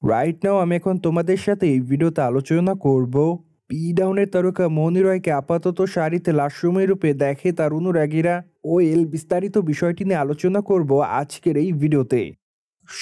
Right now আমি এখন তোমাদের সাথে এই ভিডিওতে আলোচনা করব পি ডাউনের তারকা মৌনি রয়কে আপাতত সারিতে লাশরুমে রূপে দেখে তার অনুরাগীরা ও বিস্তারিত বিষয়টি নিয়ে আলোচনা করব আজকের এই ভিডিওতে।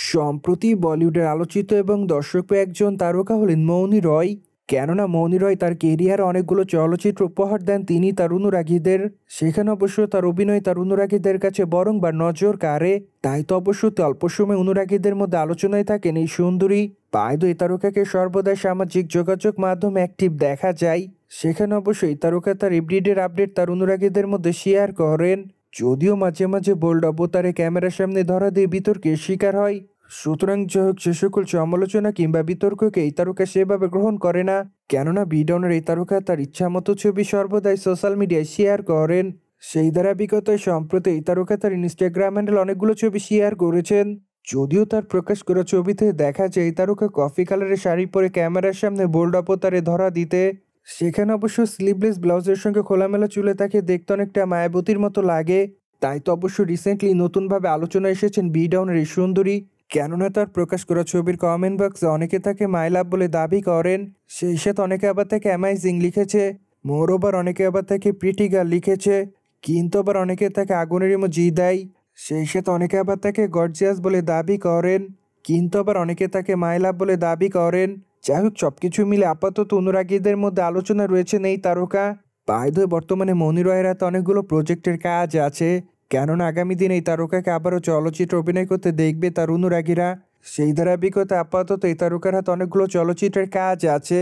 সম্প্রতি বলিউডের আলোচিত এবং দর্শকপ্রিয় একজন তারকা হলেন মৌনি রয়। কেননা মৌনি রয় তার কেরিয়ারে অনেকগুলো চলচ্চিত্র উপহার দেন তিনি তার অনুরাগীদের। সেখানে অবশ্য তার অভিনয় তার অনুরাগীদের কাছে বরংবার নজর কাড়ে। তাই তো অবশ্য অল্প সময় অনুরাগীদের মধ্যে আলোচনায় থাকেন এই সুন্দরী। পায়দো এই তারকাকে সর্বদাই সামাজিক যোগাযোগ মাধ্যমে অ্যাক্টিভ দেখা যায়। সেখানে অবশ্যই তারকা তার এভরিডের আপডেট তার অনুরাগীদের মধ্যে শেয়ার করেন। যদিও মাঝে মাঝে বোল্ড অবতারে ক্যামেরার সামনে ধরা দিয়ে বিতর্কের শিকার হয়। সুতরাং যে সকল সমালোচনা কিংবা বিতর্ককে এই তারকা সেভাবে গ্রহণ করে না। কেননা বিডনের এই তারকা তার ইচ্ছামতো ছবি সর্বদাই সোশ্যাল মিডিয়ায় শেয়ার করেন। সেই ধারাবাহিকতায় সম্প্রতি এই তারকা তার ইনস্টাগ্রাম হ্যান্ডেল অনেকগুলো ছবি শেয়ার করেছেন। যদিও তার প্রকাশ করা ছবিতে দেখা যায় এই তারকা কফি কালারের শাড়ি পরে ক্যামেরার সামনে বোল্ড অবতারে ধরা দিতে। সেখানে অবশ্য স্লিভলেস ব্লাউজের সঙ্গে খোলামেলা চুলে তাকে দেখতে অনেকটা মায়াবতীর মতো লাগে। তাই তো অবশ্য রিসেন্টলি নতুনভাবে আলোচনা এসেছেন বি ডাউনের এই সুন্দরী। কেননা তার প্রকাশ করা ছবির কমেন্ট বক্সে অনেকে তাকে মাই লাভ বলে দাবি করেন। সেই সাথে অনেকে আবার তাকে অ্যামাইজিং লিখেছে। মোর ওভার অনেকে আবার তাকে প্রিটি গার্ল লিখেছে। কিন্তু আবার অনেকে তাকে আগুনের ইমোজি দেয়। সেই সাথে অনেকে আবার তাকে গর্জিয়াস বলে দাবি করেন। কিন্তু আবার অনেকে তাকে মাই লাভ বলে দাবি করেন। যাই হোক, সবকিছু মিলে আপাতত অনুরাগীদের মধ্যে আলোচনা রয়েছেন এই তারকা। বাই দ্য ওয়ে, বর্তমানে মৌনি রয়ের হাতে অনেকগুলো প্রজেক্টের কাজ আছে। কেননা আগামী দিনে এই তারকাকে আবারও চলচ্চিত্র অভিনয় করতে দেখবে তার অনুরাগীরা। সেই ধারাবাহিকতা আপাতত এই তারকার হাতে অনেকগুলো চলচ্চিত্রের কাজ আছে।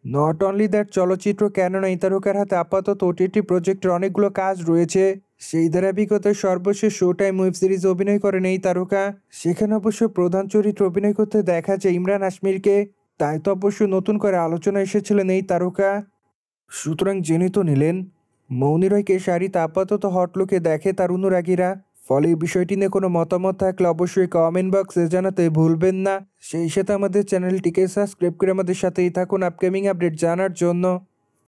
নট অনলি দ্যাট চলচ্চিত্র, কেননা এই তারকার হাতে আপাতত ওটিটি প্রজেক্টের অনেকগুলো কাজ রয়েছে। সেই ধারাবাহিকতায় সর্বশেষ শো টাইম ওয়েব সিরিজ অভিনয় করেন এই তারকা। সেখানে অবশ্য প্রধান চরিত্রে অভিনয় করতে দেখা যায় ইমরান হাশমিরকে। তাই তো অবশ্য নতুন করে আলোচনা এসেছিলেন এই তারকা। সুতরাং জেনে তো নিলেন, মৌনি রয়কে শাড়িতে আপাতত হট লুকে দেখে তার অনুরাগীরা। ফলে এই বিষয়টি নিয়ে কোনো মতামত থাকলে অবশ্যই কমেন্ট বক্সে জানাতে ভুলবেন না। সেই সাথে আমাদের চ্যানেলটিকে সাবস্ক্রাইব করে আমাদের সাথেই থাকুন আপকামিং আপডেট জানার জন্য।